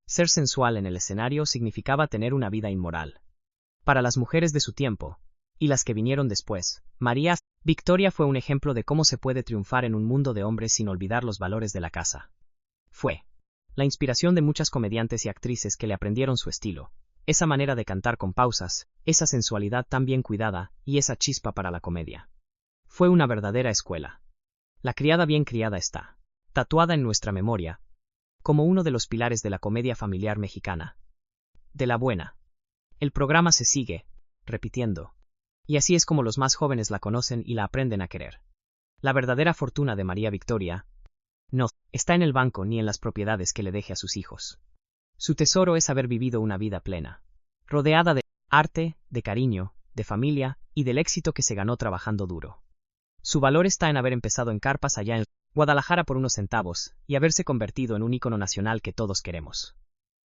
Ser sensual en el escenario significaba tener una vida inmoral. Para las mujeres de su tiempo, y las que vinieron después, María Victoria fue un ejemplo de cómo se puede triunfar en un mundo de hombres sin olvidar los valores de la casa. Fue la inspiración de muchas comediantes y actrices que le aprendieron su estilo, esa manera de cantar con pausas, esa sensualidad tan bien cuidada y esa chispa para la comedia. Fue una verdadera escuela. La criada bien criada está tatuada en nuestra memoria como uno de los pilares de la comedia familiar mexicana. De la buena. El programa se sigue repitiendo. Y así es como los más jóvenes la conocen y la aprenden a querer. La verdadera fortuna de María Victoria no está en el banco ni en las propiedades que le deje a sus hijos. Su tesoro es haber vivido una vida plena, rodeada de arte, de cariño, de familia y del éxito que se ganó trabajando duro. Su valor está en haber empezado en carpas allá en Guadalajara por unos centavos y haberse convertido en un ícono nacional que todos queremos.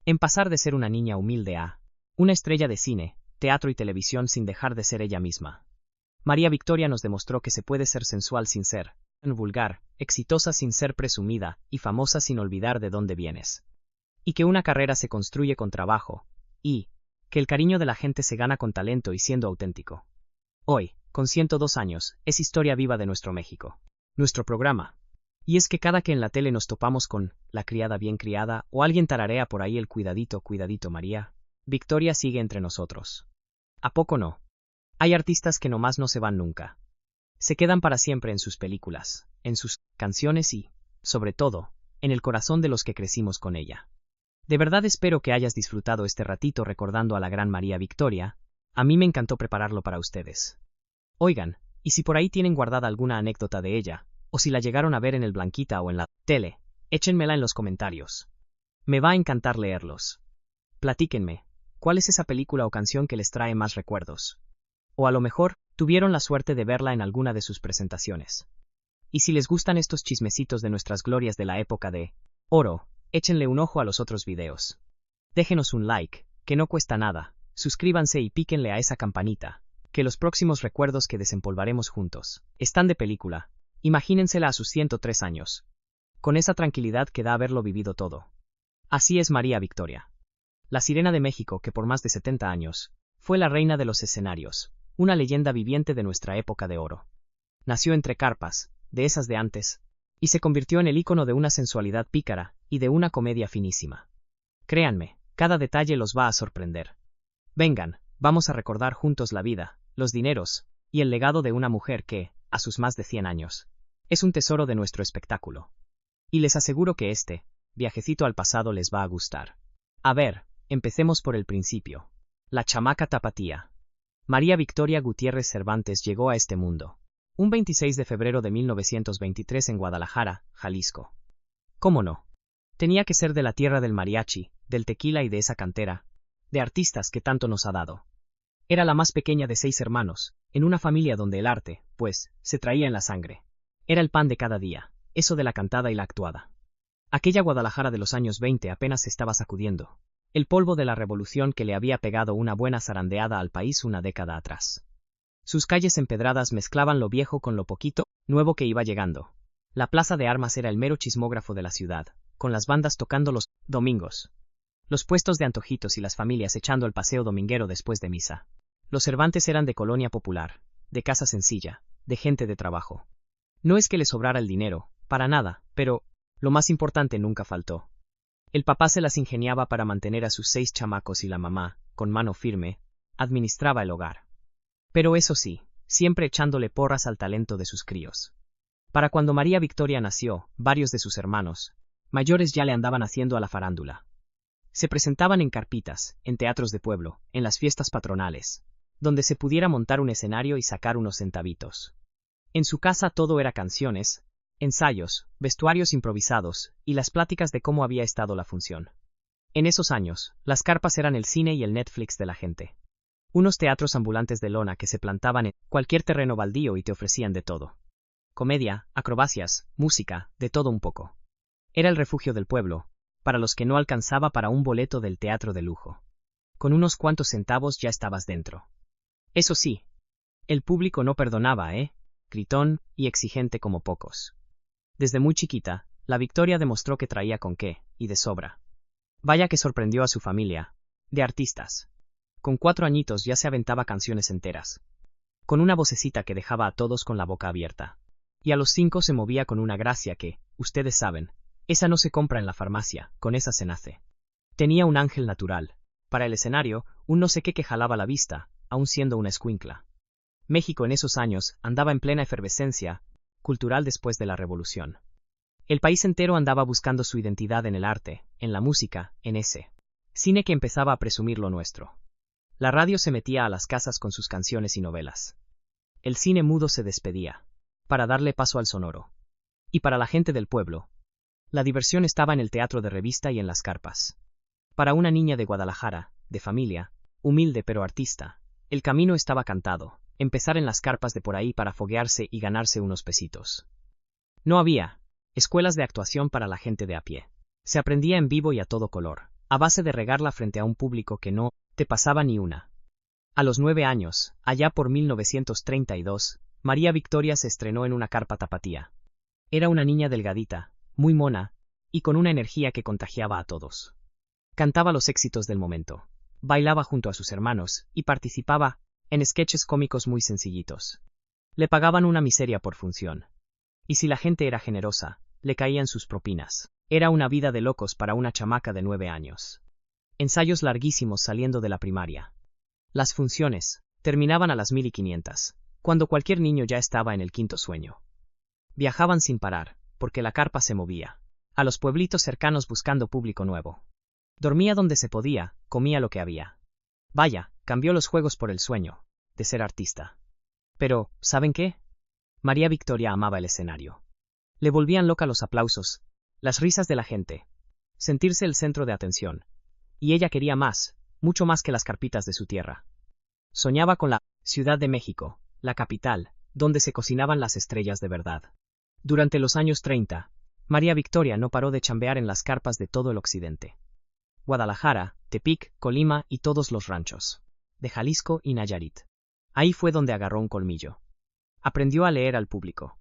En pasar de ser una niña humilde a una estrella de cine, teatro y televisión sin dejar de ser ella misma. María Victoria nos demostró que se puede ser sensual sin ser vulgar, exitosa sin ser presumida y famosa sin olvidar de dónde vienes. Y que una carrera se construye con trabajo, y que el cariño de la gente se gana con talento y siendo auténtico. Hoy, con 102 años, es historia viva de nuestro México. Nuestro programa. Y es que cada que en la tele nos topamos con la criada bien criada o alguien tararea por ahí el cuidadito, cuidadito María, Victoria sigue entre nosotros. ¿A poco no? Hay artistas que nomás no se van nunca. Se quedan para siempre en sus películas, en sus canciones y, sobre todo, en el corazón de los que crecimos con ella. De verdad espero que hayas disfrutado este ratito recordando a la gran María Victoria. A mí me encantó prepararlo para ustedes. Oigan, y si por ahí tienen guardada alguna anécdota de ella, o si la llegaron a ver en el Blanquita o en la tele, échenmela en los comentarios. Me va a encantar leerlos. Platíquenme, ¿cuál es esa película o canción que les trae más recuerdos? O a lo mejor, tuvieron la suerte de verla en alguna de sus presentaciones. Y si les gustan estos chismecitos de nuestras glorias de la época de oro, échenle un ojo a los otros videos. Déjenos un like, que no cuesta nada, suscríbanse y píquenle a esa campanita, que los próximos recuerdos que desempolvaremos juntos están de película. Imagínensela a sus 103 años. Con esa tranquilidad que da haberlo vivido todo. Así es María Victoria. La sirena de México que por más de 70 años, fue la reina de los escenarios, una leyenda viviente de nuestra época de oro. Nació entre carpas, de esas de antes, y se convirtió en el ícono de una sensualidad pícara y de una comedia finísima. Créanme, cada detalle los va a sorprender. Vengan, vamos a recordar juntos la vida, los dineros, y el legado de una mujer que, a sus más de 100 años, es un tesoro de nuestro espectáculo. Y les aseguro que este viajecito al pasado les va a gustar. A ver, empecemos por el principio. La chamaca tapatía. María Victoria Gutiérrez Cervantes llegó a este mundo un 26 de febrero de 1923 en Guadalajara, Jalisco. ¿Cómo no? Tenía que ser de la tierra del mariachi, del tequila y de esa cantera de artistas que tanto nos ha dado. Era la más pequeña de 6 hermanos, en una familia donde el arte, pues, se traía en la sangre. Era el pan de cada día, eso de la cantada y la actuada. Aquella Guadalajara de los años 20 apenas se estaba sacudiendo el polvo de la revolución que le había pegado una buena zarandeada al país una década atrás. Sus calles empedradas mezclaban lo viejo con lo poquito nuevo que iba llegando. La plaza de armas era el mero chismógrafo de la ciudad, con las bandas tocando los domingos. Los puestos de antojitos y las familias echando el paseo dominguero después de misa. Los Cervantes eran de colonia popular, de casa sencilla, de gente de trabajo. No es que le sobrara el dinero, para nada, pero lo más importante nunca faltó. El papá se las ingeniaba para mantener a sus 6 chamacos y la mamá, con mano firme, administraba el hogar. Pero eso sí, siempre echándole porras al talento de sus críos. Para cuando María Victoria nació, varios de sus hermanos mayores ya le andaban haciendo a la farándula. Se presentaban en carpitas, en teatros de pueblo, en las fiestas patronales, donde se pudiera montar un escenario y sacar unos centavitos. En su casa todo era canciones, ensayos, vestuarios improvisados, y las pláticas de cómo había estado la función. En esos años, las carpas eran el cine y el Netflix de la gente. Unos teatros ambulantes de lona que se plantaban en cualquier terreno baldío y te ofrecían de todo. Comedia, acrobacias, música, de todo un poco. Era el refugio del pueblo, para los que no alcanzaba para un boleto del teatro de lujo. Con unos cuantos centavos ya estabas dentro. Eso sí, el público no perdonaba, gritón y exigente como pocos. Desde muy chiquita, la Victoria demostró que traía con qué, y de sobra. Vaya que sorprendió a su familia de artistas. Con 4 añitos ya se aventaba canciones enteras, con una vocecita que dejaba a todos con la boca abierta. Y a los 5 se movía con una gracia que, ustedes saben, esa no se compra en la farmacia, con esa se nace. Tenía un ángel natural. Para el escenario, un no sé qué que jalaba la vista, aun siendo una escuincla. México en esos años andaba en plena efervescencia cultural después de la Revolución. El país entero andaba buscando su identidad en el arte, en la música, en ese cine que empezaba a presumir lo nuestro. La radio se metía a las casas con sus canciones y novelas. El cine mudo se despedía, para darle paso al sonoro. Y para la gente del pueblo, la diversión estaba en el teatro de revista y en las carpas. Para una niña de Guadalajara, de familia, humilde pero artista, el camino estaba cantado, empezar en las carpas de por ahí para foguearse y ganarse unos pesitos. No había escuelas de actuación para la gente de a pie. Se aprendía en vivo y a todo color, a base de regarla frente a un público que no te pasaba ni una. A los 9 años, allá por 1932, María Victoria se estrenó en una carpa tapatía. Era una niña delgadita, muy mona, y con una energía que contagiaba a todos. Cantaba los éxitos del momento, bailaba junto a sus hermanos, y participaba en sketches cómicos muy sencillitos. Le pagaban una miseria por función. Y si la gente era generosa, le caían sus propinas. Era una vida de locos para una chamaca de 9 años. Ensayos larguísimos saliendo de la primaria. Las funciones terminaban a las 1500, cuando cualquier niño ya estaba en el quinto sueño. Viajaban sin parar, porque la carpa se movía, a los pueblitos cercanos buscando público nuevo. Dormía donde se podía, comía lo que había. Vaya, cambió los juegos por el sueño de ser artista. Pero, ¿saben qué? María Victoria amaba el escenario. Le volvían loca los aplausos, las risas de la gente, sentirse el centro de atención. Y ella quería más, mucho más que las carpitas de su tierra. Soñaba con la Ciudad de México, la capital, donde se cocinaban las estrellas de verdad. Durante los años 30, María Victoria no paró de chambear en las carpas de todo el occidente. Guadalajara, Tepic, Colima y todos los ranchos. De Jalisco y Nayarit. Ahí fue donde agarró un colmillo. Aprendió a leer al público.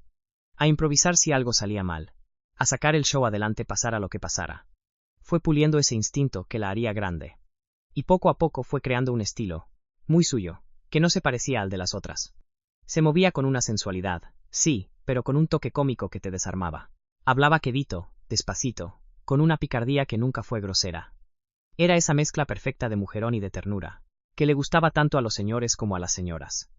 A improvisar si algo salía mal. A sacar el show adelante pasara lo que pasara. Fue puliendo ese instinto que la haría grande. Y poco a poco fue creando un estilo, muy suyo, que no se parecía al de las otras. Se movía con una sensualidad, sí, pero con un toque cómico que te desarmaba. Hablaba quedito, despacito, con una picardía que nunca fue grosera. Era esa mezcla perfecta de mujerón y de ternura, que le gustaba tanto a los señores como a las señoras.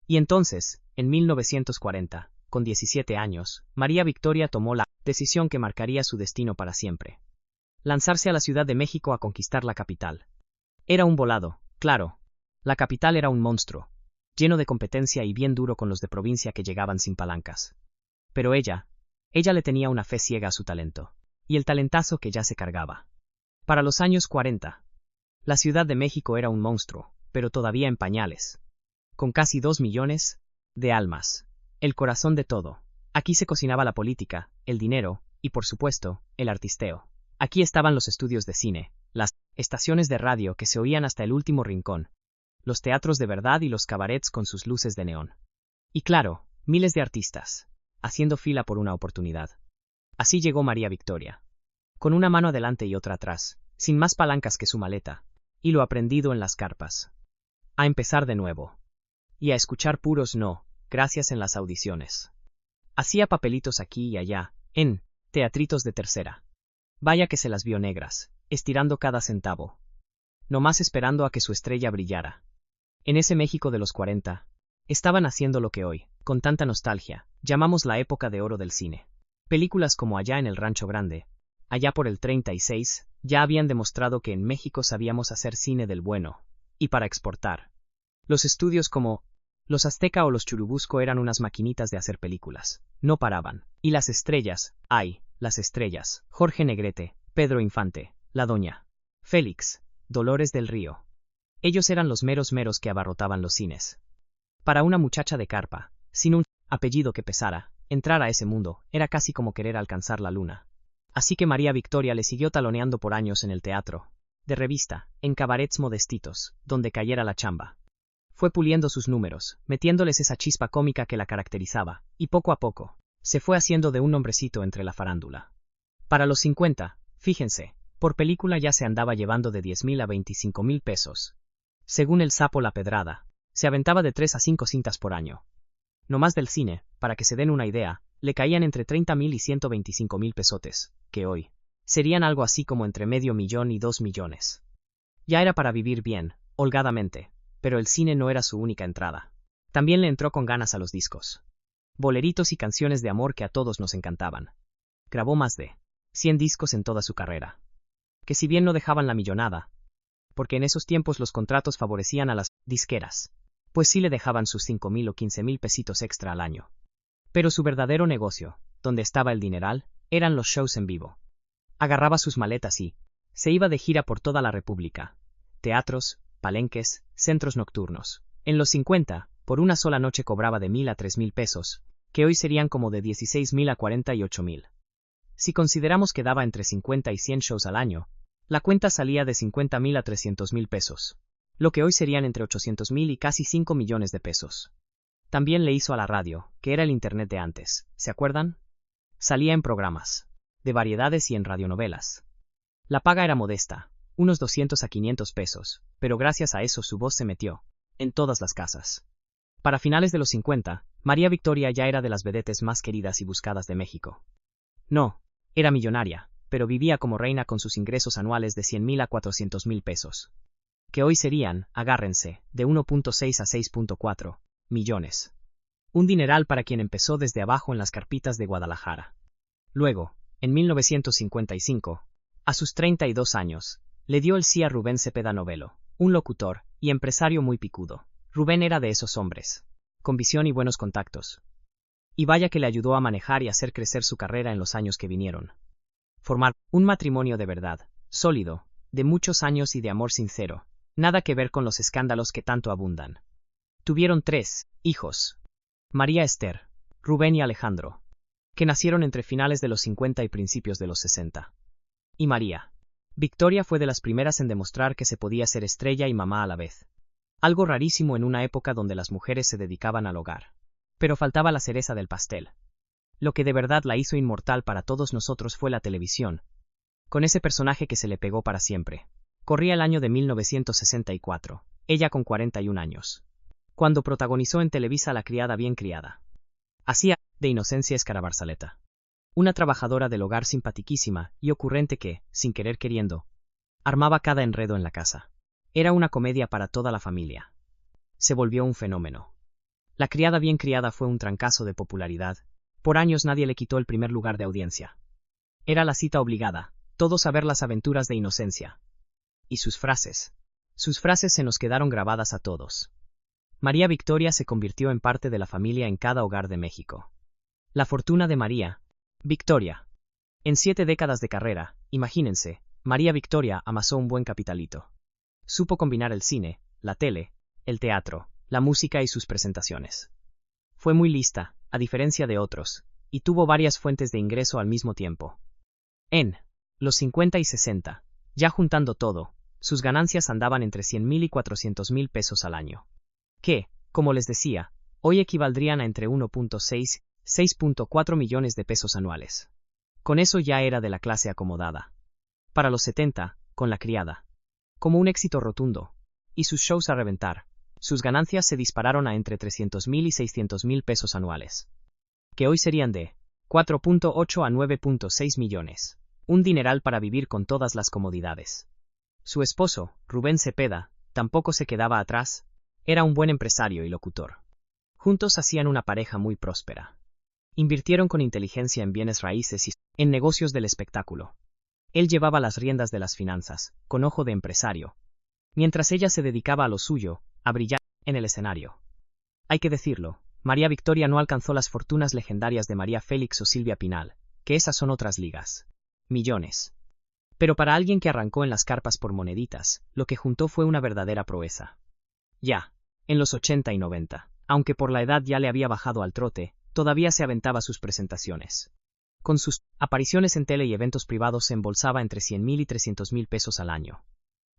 Y entonces, en 1940, con 17 años, María Victoria tomó la decisión que marcaría su destino para siempre. Lanzarse a la Ciudad de México a conquistar la capital. Era un volado, claro. La capital era un monstruo, lleno de competencia y bien duro con los de provincia que llegaban sin palancas. Pero ella le tenía una fe ciega a su talento, y el talentazo que ya se cargaba. Para los años 40, la Ciudad de México era un monstruo, pero todavía en pañales. Con casi 2 millones de almas. El corazón de todo. Aquí se cocinaba la política, el dinero, y por supuesto, el artisteo. Aquí estaban los estudios de cine, las estaciones de radio que se oían hasta el último rincón, los teatros de verdad y los cabarets con sus luces de neón. Y claro, miles de artistas, haciendo fila por una oportunidad. Así llegó María Victoria. Con una mano adelante y otra atrás, sin más palancas que su maleta, y lo aprendido en las carpas. A empezar de nuevo. Y a escuchar puros no, gracias en las audiciones. Hacía papelitos aquí y allá, en teatritos de tercera. Vaya que se las vio negras, estirando cada centavo. Nomás esperando a que su estrella brillara. En ese México de los 40, estaban haciendo lo que hoy, con tanta nostalgia, llamamos la época de oro del cine. Películas como Allá en el Rancho Grande, allá por el 36, ya habían demostrado que en México sabíamos hacer cine del bueno, y para exportar. Los estudios como los Azteca o los Churubusco eran unas maquinitas de hacer películas, no paraban. Y las estrellas, ay, las estrellas, Jorge Negrete, Pedro Infante, la Doña Félix, Dolores del Río. Ellos eran los meros que abarrotaban los cines. Para una muchacha de carpa, sin un apellido que pesara, entrar a ese mundo era casi como querer alcanzar la luna. Así que María Victoria le siguió taloneando por años en el teatro, de revista, en cabarets modestitos, donde cayera la chamba. Fue puliendo sus números, metiéndoles esa chispa cómica que la caracterizaba, y poco a poco, se fue haciendo de un hombrecito entre la farándula. Para los 50, fíjense, Por película ya se andaba llevando de 10.000 a 25.000 pesos. Según el Sapo La Pedrada, se aventaba de 3 a 5 cintas por año. No más del cine, para que se den una idea, le caían entre 30.000 y 125.000 pesotes, que hoy serían algo así como entre medio millón y 2 millones. Ya era para vivir bien, holgadamente, pero el cine no era su única entrada. También le entró con ganas a los discos. Boleritos y canciones de amor que a todos nos encantaban. Grabó más de 100 discos en toda su carrera. Que si bien no dejaban la millonada, porque en esos tiempos los contratos favorecían a las disqueras, pues sí le dejaban sus 5.000 o 15.000 pesitos extra al año. Pero su verdadero negocio, donde estaba el dineral, eran los shows en vivo. Agarraba sus maletas y se iba de gira por toda la República. Teatros, palenques, centros nocturnos. En los 50, por una sola noche cobraba de 1.000 a 3.000 pesos, que hoy serían como de 16.000 a 48.000. Si consideramos que daba entre 50 y 100 shows al año, la cuenta salía de 50.000 a 300.000 pesos, lo que hoy serían entre 800.000 y casi 5 millones de pesos. También le hizo a la radio, que era el internet de antes, ¿se acuerdan? Salía en programas de variedades y en radionovelas. La paga era modesta, unos 200 a 500 pesos, pero gracias a eso su voz se metió en todas las casas. Para finales de los 50, María Victoria ya era de las vedettes más queridas y buscadas de México. No, era millonaria, pero vivía como reina con sus ingresos anuales de 100.000 a 400.000 pesos. Que hoy serían, agárrense, de 1.6 a 6.4 millones. Un dineral para quien empezó desde abajo en las carpitas de Guadalajara. Luego, en 1955, a sus 32 años, le dio el sí a Rubén Cepeda Novelo, un locutor y empresario muy picudo. Rubén era de esos hombres, con visión y buenos contactos. Y vaya que le ayudó a manejar y hacer crecer su carrera en los años que vinieron. Formar un matrimonio de verdad, sólido, de muchos años y de amor sincero, nada que ver con los escándalos que tanto abundan. Tuvieron 3 hijos. María Esther, Rubén y Alejandro, que nacieron entre finales de los 50 y principios de los 60. Y María Victoria fue de las primeras en demostrar que se podía ser estrella y mamá a la vez. Algo rarísimo en una época donde las mujeres se dedicaban al hogar. Pero faltaba la cereza del pastel. Lo que de verdad la hizo inmortal para todos nosotros fue la televisión, con ese personaje que se le pegó para siempre. Corría el año de 1964, ella con 41 años. Cuando protagonizó en Televisa La criada bien criada. Hacía de Inocencia Escarabarzaleta. Una trabajadora del hogar simpatiquísima y ocurrente que, sin querer queriendo, armaba cada enredo en la casa. Era una comedia para toda la familia. Se volvió un fenómeno. La criada bien criada fue un trancazo de popularidad. Por años nadie le quitó el primer lugar de audiencia. Era la cita obligada, todos a ver las aventuras de Inocencia. Y sus frases. Sus frases se nos quedaron grabadas a todos. María Victoria se convirtió en parte de la familia en cada hogar de México. La fortuna de María Victoria. En 7 décadas de carrera, imagínense, María Victoria amasó un buen capitalito. Supo combinar el cine, la tele, el teatro, la música y sus presentaciones. Fue muy lista, a diferencia de otros, y tuvo varias fuentes de ingreso al mismo tiempo. En los 50 y 60, ya juntando todo, sus ganancias andaban entre 100.000 y 400.000 pesos al año. Que, como les decía, hoy equivaldrían a entre 1.6 y 6.4 millones de pesos anuales. Con eso ya era de la clase acomodada. Para los 70, con La criada. Como un éxito rotundo. Y sus shows a reventar. Sus ganancias se dispararon a entre 300.000 y 600.000 pesos anuales. Que hoy serían de 4.8 a 9.6 millones. Un dineral para vivir con todas las comodidades. Su esposo, Rubén Cepeda, tampoco se quedaba atrás. Era un buen empresario y locutor. Juntos hacían una pareja muy próspera. Invirtieron con inteligencia en bienes raíces y en negocios del espectáculo. Él llevaba las riendas de las finanzas, con ojo de empresario, mientras ella se dedicaba a lo suyo, a brillar en el escenario. Hay que decirlo, María Victoria no alcanzó las fortunas legendarias de María Félix o Silvia Pinal, que esas son otras ligas. Millones. Pero para alguien que arrancó en las carpas por moneditas, lo que juntó fue una verdadera proeza. Ya, en los 80 y 90, aunque por la edad ya le había bajado al trote, todavía se aventaba sus presentaciones. Con sus apariciones en tele y eventos privados se embolsaba entre 100.000 y 300.000 pesos al año.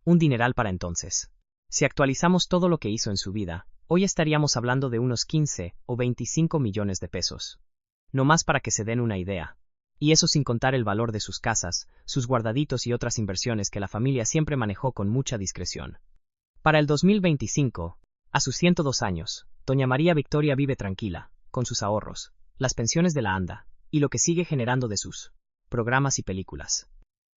Un dineral para entonces. Si actualizamos todo lo que hizo en su vida, hoy estaríamos hablando de unos 15 o 25 millones de pesos. No más para que se den una idea. Y eso sin contar el valor de sus casas, sus guardaditos y otras inversiones que la familia siempre manejó con mucha discreción. Para el 2025, a sus 102 años, doña María Victoria vive tranquila, con sus ahorros, las pensiones de la ANDA, y lo que sigue generando de sus programas y películas.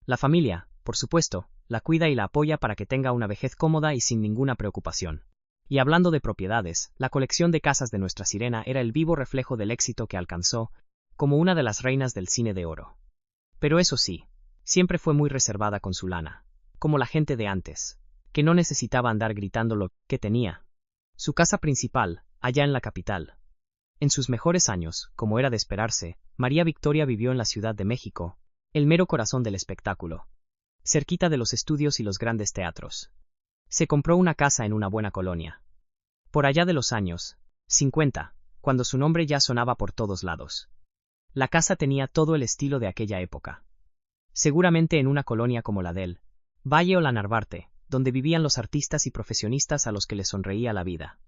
La familia, por supuesto, la cuida y la apoya para que tenga una vejez cómoda y sin ninguna preocupación. Y hablando de propiedades, la colección de casas de nuestra sirena era el vivo reflejo del éxito que alcanzó, como una de las reinas del cine de oro. Pero eso sí, siempre fue muy reservada con su lana, como la gente de antes, que no necesitaba andar gritando lo que tenía. Su casa principal, allá en la capital. En sus mejores años, como era de esperarse, María Victoria vivió en la Ciudad de México, el mero corazón del espectáculo, cerquita de los estudios y los grandes teatros. Se compró una casa en una buena colonia. Por allá de los años 50, cuando su nombre ya sonaba por todos lados. La casa tenía todo el estilo de aquella época. Seguramente en una colonia como la del Valle o la Narvarte, donde vivían los artistas y profesionistas a los que les sonreía la vida.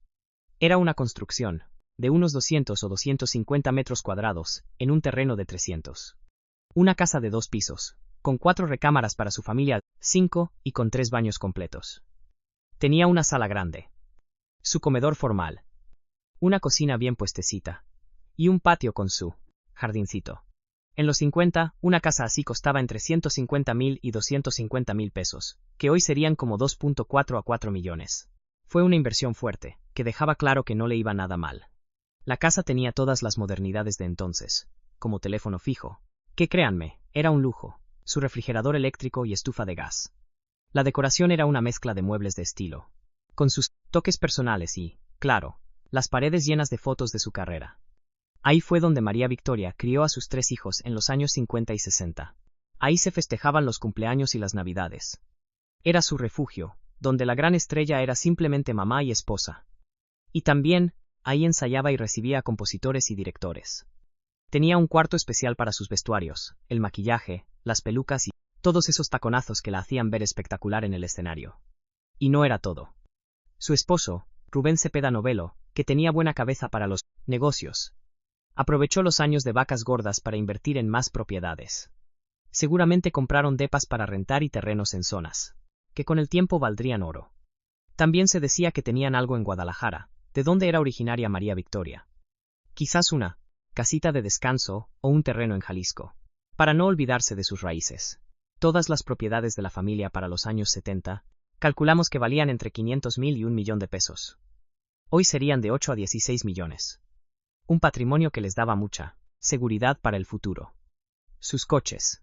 Era una construcción, de unos 200 o 250 metros cuadrados, en un terreno de 300. Una casa de 2 pisos, con 4 recámaras para su familia, 5, y con 3 baños completos. Tenía una sala grande, su comedor formal, una cocina bien puestecita, y un patio con su jardincito. En los 50, una casa así costaba entre 150,000 y 250,000 pesos, que hoy serían como 2.4 a 4 millones. Fue una inversión fuerte, que dejaba claro que no le iba nada mal. La casa tenía todas las modernidades de entonces, como teléfono fijo, que créanme, era un lujo, su refrigerador eléctrico y estufa de gas. La decoración era una mezcla de muebles de estilo, con sus toques personales y, claro, las paredes llenas de fotos de su carrera. Ahí fue donde María Victoria crió a sus 3 hijos en los años 50 y 60. Ahí se festejaban los cumpleaños y las navidades. Era su refugio, donde la gran estrella era simplemente mamá y esposa. Y también, ahí ensayaba y recibía a compositores y directores. Tenía un cuarto especial para sus vestuarios, el maquillaje, las pelucas y todos esos taconazos que la hacían ver espectacular en el escenario. Y no era todo. Su esposo, Rubén Cepeda Novelo, que tenía buena cabeza para los negocios, aprovechó los años de vacas gordas para invertir en más propiedades. Seguramente compraron depas para rentar y terrenos en zonas, que con el tiempo valdrían oro. También se decía que tenían algo en Guadalajara, de donde era originaria María Victoria. Quizás una casita de descanso o un terreno en Jalisco, para no olvidarse de sus raíces. Todas las propiedades de la familia para los años 70, calculamos que valían entre 500,000 y 1 millón de pesos. Hoy serían de 8 a 16 millones. Un patrimonio que les daba mucha seguridad para el futuro. Sus coches.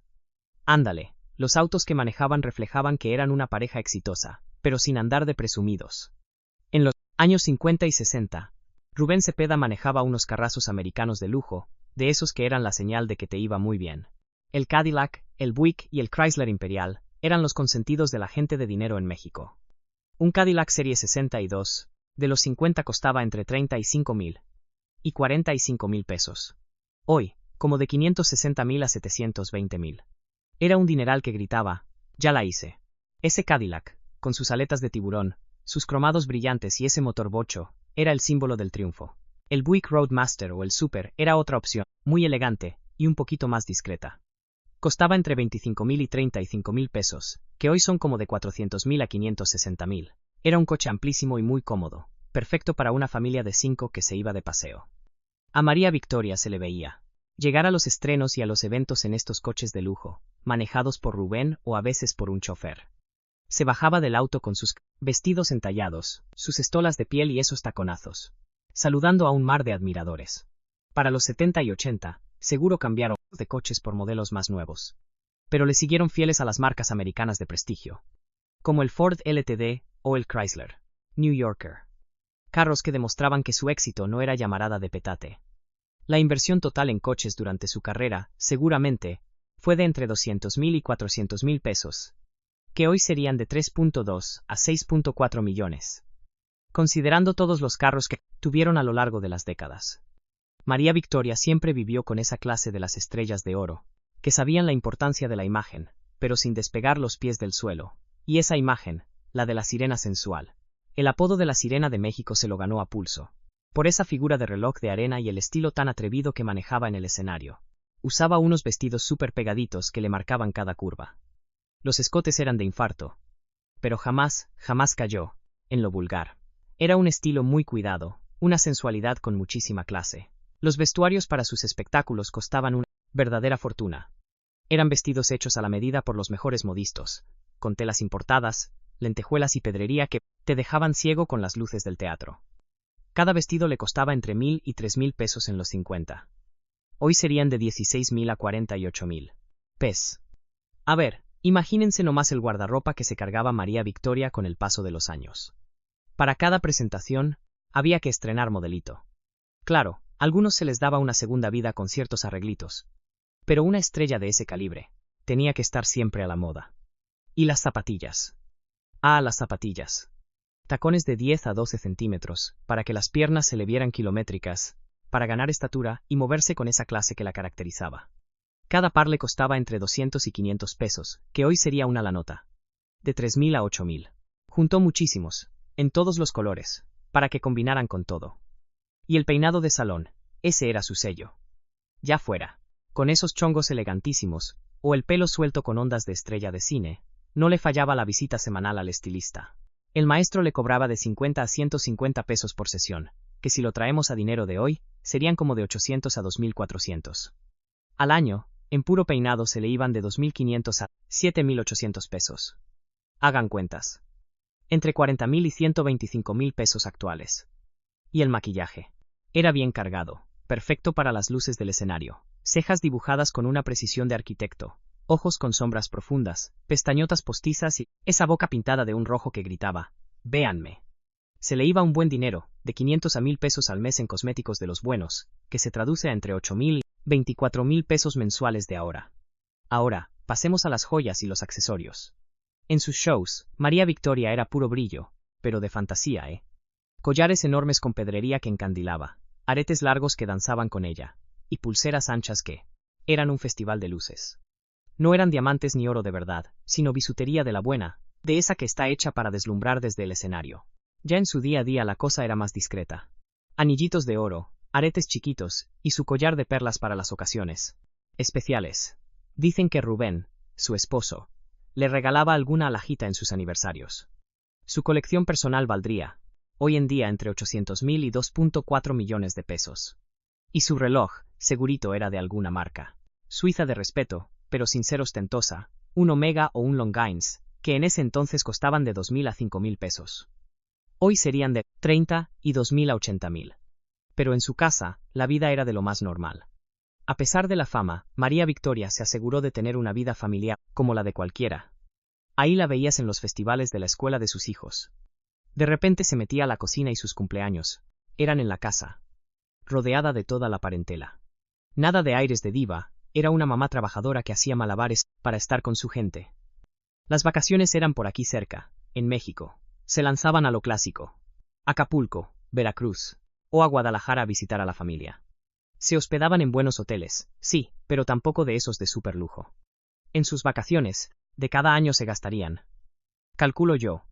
Ándale, los autos que manejaban reflejaban que eran una pareja exitosa, pero sin andar de presumidos. En los años 50 y 60, Rubén Cepeda manejaba unos carrazos americanos de lujo, de esos que eran la señal de que te iba muy bien. El Cadillac, el Buick y el Chrysler Imperial eran los consentidos de la gente de dinero en México. Un Cadillac Serie 62, de los 50 costaba entre 35,000 y 45,000 pesos. Hoy, como de 560,000 a 720,000. Era un dineral que gritaba, ya la hice. Ese Cadillac, con sus aletas de tiburón, sus cromados brillantes y ese motor bocho, era el símbolo del triunfo. El Buick Roadmaster o el Super era otra opción, muy elegante, y un poquito más discreta. Costaba entre 25,000 y 35,000 pesos, que hoy son como de 400,000 a 560,000. Era un coche amplísimo y muy cómodo, perfecto para una familia de 5 que se iba de paseo. A María Victoria se le veía llegar a los estrenos y a los eventos en estos coches de lujo, manejados por Rubén o a veces por un chofer. Se bajaba del auto con sus vestidos entallados, sus estolas de piel y esos taconazos, saludando a un mar de admiradores. Para los 70 y 80, seguro cambiaron de coches por modelos más nuevos. Pero le siguieron fieles a las marcas americanas de prestigio, como el Ford LTD o el Chrysler New Yorker. Carros que demostraban que su éxito no era llamarada de petate. La inversión total en coches durante su carrera, seguramente, fue de entre 200,000 y 400,000 pesos, que hoy serían de 3.2 a 6.4 millones. Considerando todos los carros que tuvieron a lo largo de las décadas. María Victoria siempre vivió con esa clase de las estrellas de oro, que sabían la importancia de la imagen, pero sin despegar los pies del suelo, y esa imagen, la de la sirena sensual. El apodo de la Sirena de México se lo ganó a pulso, por esa figura de reloj de arena y el estilo tan atrevido que manejaba en el escenario. Usaba unos vestidos súper pegaditos que le marcaban cada curva. Los escotes eran de infarto. Pero jamás cayó en lo vulgar. Era un estilo muy cuidado, una sensualidad con muchísima clase. Los vestuarios para sus espectáculos costaban una verdadera fortuna. Eran vestidos hechos a la medida por los mejores modistos, con telas importadas, lentejuelas y pedrería que te dejaban ciego con las luces del teatro. Cada vestido le costaba entre 1,000 y 3,000 pesos en los 50. Hoy serían de 16,000 a 48,000 pesos. A ver, imagínense nomás el guardarropa que se cargaba María Victoria con el paso de los años. Para cada presentación, había que estrenar modelito. Claro, a algunos se les daba una segunda vida con ciertos arreglitos. Pero una estrella de ese calibre tenía que estar siempre a la moda. ¿Y las zapatillas? Ah, las zapatillas. Tacones de 10 a 12 centímetros, para que las piernas se le vieran kilométricas, para ganar estatura y moverse con esa clase que la caracterizaba. Cada par le costaba entre 200 y 500 pesos, que hoy sería una la nota. De 3,000 a 8,000. Juntó muchísimos, en todos los colores, para que combinaran con todo. Y el peinado de salón, ese era su sello. Ya fuera, con esos chongos elegantísimos, o el pelo suelto con ondas de estrella de cine, no le fallaba la visita semanal al estilista. El maestro le cobraba de 50 a 150 pesos por sesión, que si lo traemos a dinero de hoy, serían como de 800 a 2,400. Al año, en puro peinado se le iban de 2,500 a 7,800 pesos. Hagan cuentas. Entre 40,000 y 125,000 pesos actuales. Y el maquillaje. Era bien cargado, perfecto para las luces del escenario, cejas dibujadas con una precisión de arquitecto, ojos con sombras profundas, pestañotas postizas y esa boca pintada de un rojo que gritaba, «véanme». Se le iba un buen dinero, de 500 a 1,000 pesos al mes en cosméticos de los buenos, que se traduce a entre 8,000 y 24,000 pesos mensuales de ahora. Ahora, pasemos a las joyas y los accesorios. En sus shows, María Victoria era puro brillo, pero de fantasía, Collares enormes con pedrería que encandilaba, aretes largos que danzaban con ella, y pulseras anchas que eran un festival de luces. No eran diamantes ni oro de verdad, sino bisutería de la buena, de esa que está hecha para deslumbrar desde el escenario. Ya en su día a día la cosa era más discreta. Anillitos de oro, aretes chiquitos, y su collar de perlas para las ocasiones especiales. Dicen que Rubén, su esposo, le regalaba alguna alhajita en sus aniversarios. Su colección personal valdría, hoy en día, entre 800,000 y 2,4 millones de pesos. Y su reloj, segurito era de alguna marca. Suiza de respeto, pero sin ser ostentosa, un Omega o un Longines, que en ese entonces costaban de 2,000 a 5,000 pesos. Hoy serían de 30 y 2,000 a 80,000. Pero en su casa, la vida era de lo más normal. A pesar de la fama, María Victoria se aseguró de tener una vida familiar, como la de cualquiera. Ahí la veías en los festivales de la escuela de sus hijos. De repente se metía a la cocina y sus cumpleaños eran en la casa, rodeada de toda la parentela. Nada de aires de diva, era una mamá trabajadora que hacía malabares para estar con su gente. Las vacaciones eran por aquí cerca, en México. Se lanzaban a lo clásico. Acapulco, Veracruz, o a Guadalajara a visitar a la familia. Se hospedaban en buenos hoteles, sí, pero tampoco de esos de súper lujo. En sus vacaciones, de cada año se gastarían, calculo yo,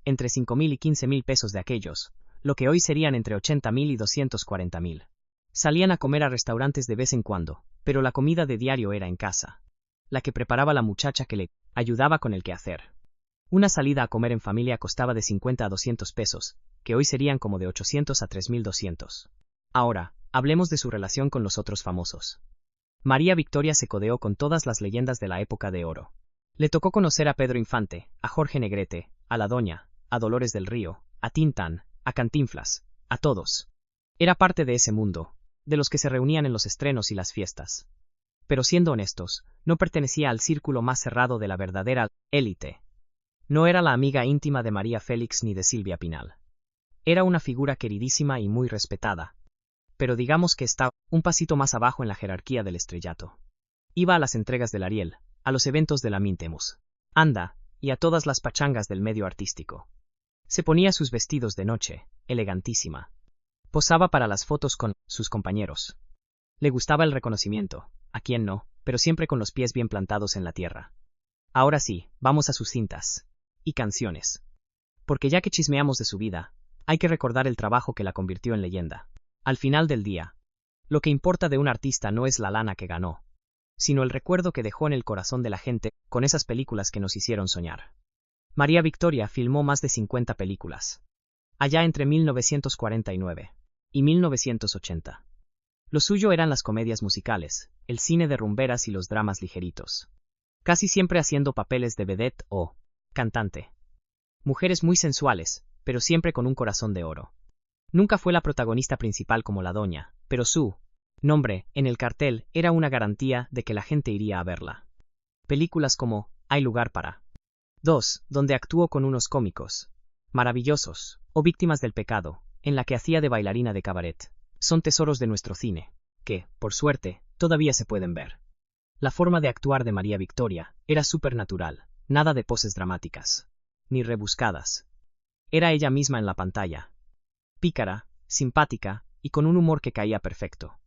entre 5,000 y 15,000 pesos de aquellos, lo que hoy serían entre 80,000 y 240,000. Salían a comer a restaurantes de vez en cuando, pero la comida de diario era en casa. La que preparaba la muchacha que le ayudaba con el quehacer. Una salida a comer en familia costaba de 50 a 200 pesos, que hoy serían como de 800 a 3,200. Ahora, hablemos de su relación con los otros famosos. María Victoria se codeó con todas las leyendas de la época de oro. Le tocó conocer a Pedro Infante, a Jorge Negrete, a La Doña, a Dolores del Río, a Tintán, a Cantinflas, a todos. Era parte de ese mundo, de los que se reunían en los estrenos y las fiestas. Pero siendo honestos, no pertenecía al círculo más cerrado de la verdadera élite. No era la amiga íntima de María Félix ni de Silvia Pinal. Era una figura queridísima y muy respetada. Pero digamos que está un pasito más abajo en la jerarquía del estrellato. Iba a las entregas del Ariel, a los eventos de la Mintemus. Anda, y a todas las pachangas del medio artístico. Se ponía sus vestidos de noche, elegantísima. Posaba para las fotos con sus compañeros. Le gustaba el reconocimiento, a quién no, pero siempre con los pies bien plantados en la tierra. Ahora sí, vamos a sus cintas y canciones. Porque ya que chismeamos de su vida, hay que recordar el trabajo que la convirtió en leyenda. Al final del día, lo que importa de un artista no es la lana que ganó, sino el recuerdo que dejó en el corazón de la gente con esas películas que nos hicieron soñar. María Victoria filmó más de 50 películas. Allá entre 1949 y 1980. Lo suyo eran las comedias musicales, el cine de rumberas y los dramas ligeritos. Casi siempre haciendo papeles de vedette o cantante. Mujeres muy sensuales, pero siempre con un corazón de oro. Nunca fue la protagonista principal como la doña, pero su nombre en el cartel era una garantía de que la gente iría a verla. Películas como Hay lugar para dos, donde actuó con unos cómicos maravillosos, o Víctimas del pecado, en la que hacía de bailarina de cabaret, son tesoros de nuestro cine, que, por suerte, todavía se pueden ver. La forma de actuar de María Victoria era supernatural, nada de poses dramáticas, ni rebuscadas. Era ella misma en la pantalla. Pícara, simpática, y con un humor que caía perfecto.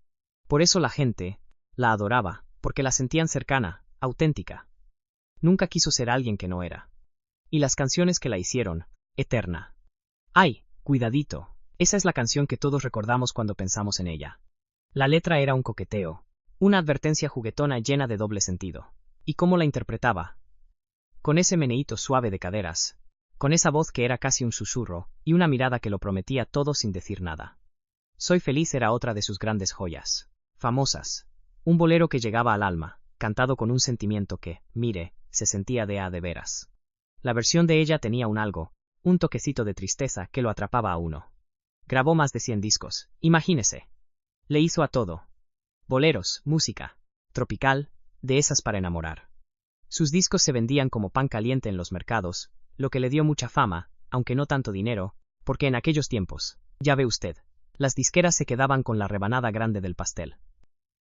Por eso la gente la adoraba, porque la sentían cercana, auténtica. Nunca quiso ser alguien que no era. Y las canciones que la hicieron, eterna. ¡Ay, cuidadito! Esa es la canción que todos recordamos cuando pensamos en ella. La letra era un coqueteo, una advertencia juguetona llena de doble sentido. ¿Y cómo la interpretaba? Con ese meneíto suave de caderas, con esa voz que era casi un susurro, y una mirada que lo prometía todo sin decir nada. Soy feliz era otra de sus grandes joyas. Famosas. Un bolero que llegaba al alma, cantado con un sentimiento que, mire, se sentía de a de veras. La versión de ella tenía un algo, un toquecito de tristeza que lo atrapaba a uno. Grabó más de 100 discos, imagínese. Le hizo a todo. Boleros, música, tropical, de esas para enamorar. Sus discos se vendían como pan caliente en los mercados, lo que le dio mucha fama, aunque no tanto dinero, porque en aquellos tiempos, ya ve usted, las disqueras se quedaban con la rebanada grande del pastel.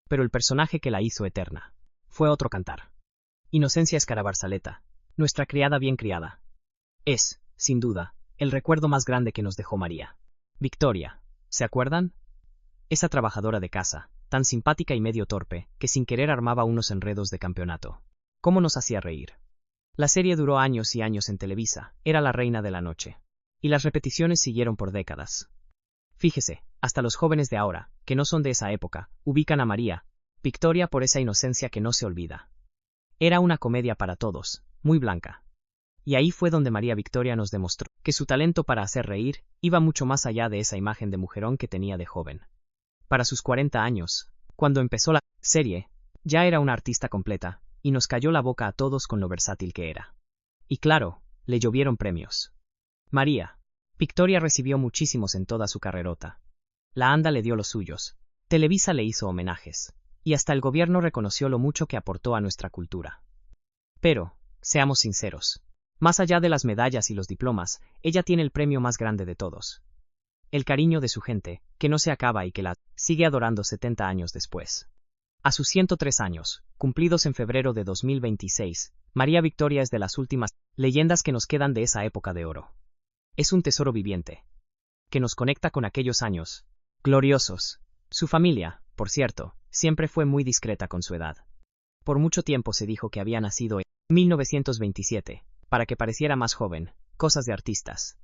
Pero el personaje que la hizo eterna fue otro cantar. Inocencia Escarabarzaleta, nuestra criada bien criada. Es, sin duda, el recuerdo más grande que nos dejó María Victoria. ¿Se acuerdan? Esa trabajadora de casa, tan simpática y medio torpe, que sin querer armaba unos enredos de campeonato. ¿Cómo nos hacía reír? La serie duró años y años en Televisa, era la reina de la noche. Y las repeticiones siguieron por décadas. Fíjese, hasta los jóvenes de ahora, que no son de esa época, ubican a María Victoria por esa inocencia que no se olvida. Era una comedia para todos, muy blanca. Y ahí fue donde María Victoria nos demostró que su talento para hacer reír iba mucho más allá de esa imagen de mujerón que tenía de joven. Para sus 40 años, cuando empezó la serie, ya era una artista completa, y nos cayó la boca a todos con lo versátil que era. Y claro, le llovieron premios. María Victoria recibió muchísimos en toda su carrerota. La ANDA le dio los suyos, Televisa le hizo homenajes, y hasta el gobierno reconoció lo mucho que aportó a nuestra cultura. Pero, seamos sinceros, más allá de las medallas y los diplomas, ella tiene el premio más grande de todos. El cariño de su gente, que no se acaba y que la sigue adorando 70 años después. A sus 103 años, cumplidos en febrero de 2026, María Victoria es de las últimas leyendas que nos quedan de esa época de oro. Es un tesoro viviente, que nos conecta con aquellos años gloriosos. Su familia, por cierto, siempre fue muy discreta con su edad. Por mucho tiempo se dijo que había nacido en 1927, para que pareciera más joven, cosas de artistas.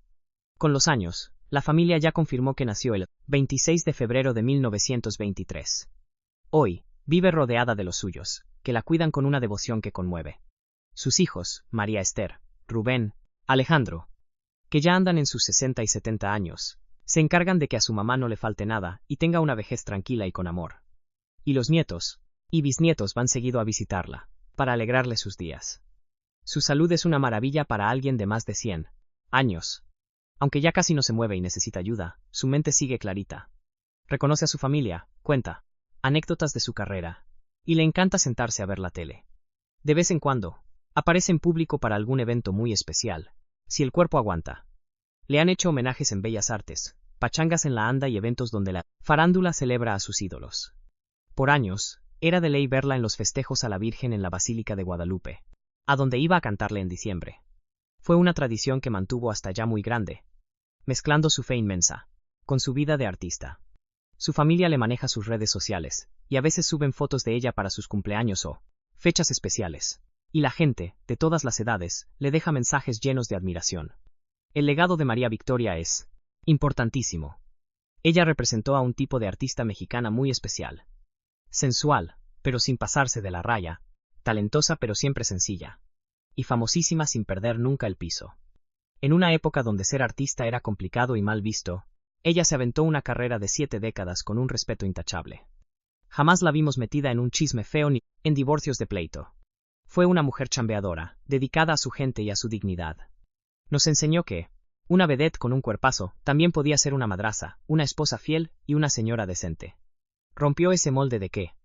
Con los años, la familia ya confirmó que nació el 26 de febrero de 1923. Hoy, vive rodeada de los suyos, que la cuidan con una devoción que conmueve. Sus hijos, María Esther, Rubén, Alejandro, que ya andan en sus 60 y 70 años, se encargan de que a su mamá no le falte nada y tenga una vejez tranquila y con amor. Y los nietos y bisnietos van seguido a visitarla, para alegrarle sus días. Su salud es una maravilla para alguien de más de 100 años. Aunque ya casi no se mueve y necesita ayuda, su mente sigue clarita. Reconoce a su familia, cuenta anécdotas de su carrera, y le encanta sentarse a ver la tele. De vez en cuando, aparece en público para algún evento muy especial, si el cuerpo aguanta. Le han hecho homenajes en Bellas Artes, pachangas en la ANDA y eventos donde la farándula celebra a sus ídolos. Por años, era de ley verla en los festejos a la Virgen en la Basílica de Guadalupe, a donde iba a cantarle en diciembre. Fue una tradición que mantuvo hasta ya muy grande, mezclando su fe inmensa con su vida de artista. Su familia le maneja sus redes sociales, y a veces suben fotos de ella para sus cumpleaños o fechas especiales. Y la gente, de todas las edades, le deja mensajes llenos de admiración. El legado de María Victoria es importantísimo. Ella representó a un tipo de artista mexicana muy especial. Sensual, pero sin pasarse de la raya, talentosa pero siempre sencilla, y famosísima sin perder nunca el piso. En una época donde ser artista era complicado y mal visto, ella se aventó una carrera de 7 décadas con un respeto intachable. Jamás la vimos metida en un chisme feo ni en divorcios de pleito. Fue una mujer chambeadora, dedicada a su gente y a su dignidad. Nos enseñó que una vedette con un cuerpazo también podía ser una madraza, una esposa fiel y una señora decente. Rompió ese molde de que